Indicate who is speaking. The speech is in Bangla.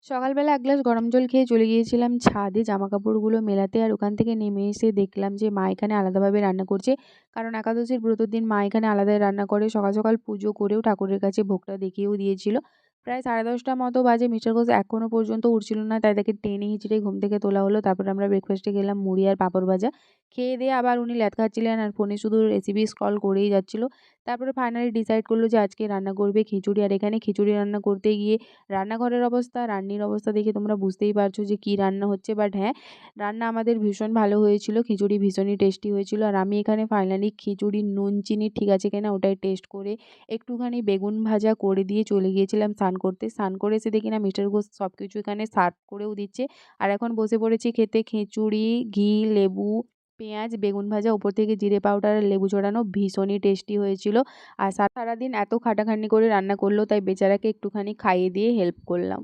Speaker 1: সকালবেলা এক গ্লাস গরম জল খেয়ে চলে গিয়েছিলাম ছাদে জামাকাপড়গুলো মেলাতে। আর ওখান থেকে নেমে এসে দেখলাম যে মা এখানে আলাদাভাবে রান্না করছে। কারণ একাদশীর ব্রতর দিন মা এখানে আলাদাই রান্না করে। সকাল, সকাল পুজো করেও ঠাকুরের কাছে ভোগটা দেখিয়েও দিয়েছিল। প্রায় 10:30 মতো বাজে, মিস্টার ঘোষ এখনো পর্যন্ত উঠছিল না। তাই তাকে টেনে হিঁচড়ে ঘুম থেকে তোলা হলো। তারপরে আমরা ব্রেকফাস্টে খেলাম মুড়ি আর পাঁপড় ভাজা। খেয়ে দিয়ে আবার উনি ল্যাদ খাচ্ছিলেন আর ফোনে শুধু রেসিপি স্ক্রল করেই যাচ্ছিল। তারপরে ফাইনালি ডিসাইড করল যে আজকে রান্না করবে খিচুড়ি। আর এখানে খিচুড়ি রান্না করতে গিয়ে রান্নাঘরের অবস্থা, রান্নির অবস্থা দেখে তোমরা বুঝতেই পারছো যে কি রান্না হচ্ছে। বাট হ্যাঁ, রান্না আমাদের ভীষণ ভালো হয়েছিল। খিচুড়ি ভীষণই টেস্টি হয়েছিল। আর আমি এখানে ফাইনালি খিচুড়ির নুন চিনি ঠিক আছে কিনা ওটাই টেস্ট করে একটুখানি বেগুন ভাজা করে দিয়ে চলে গিয়েছিলাম স্নান করতে। স্নান করে এসে দেখি না মিস্টার ঘোষ সবকিছু এখানে সার্ভ করেও দিচ্ছে। আর এখন বসে পড়েছি খেতে খিচুড়ি, ঘি, লেবু, পেঁয়াজ, বেগুন ভাজা, ওপর থেকে জিরে পাউডার আর লেবু ছড়ানো, ভীষণই টেস্টি হয়েছিল। আর সারাদিন এত খাটাখাটনি করে রান্না করলো তাই বেচারাকে একটুখানি খাইয়ে দিয়ে হেল্প করলাম।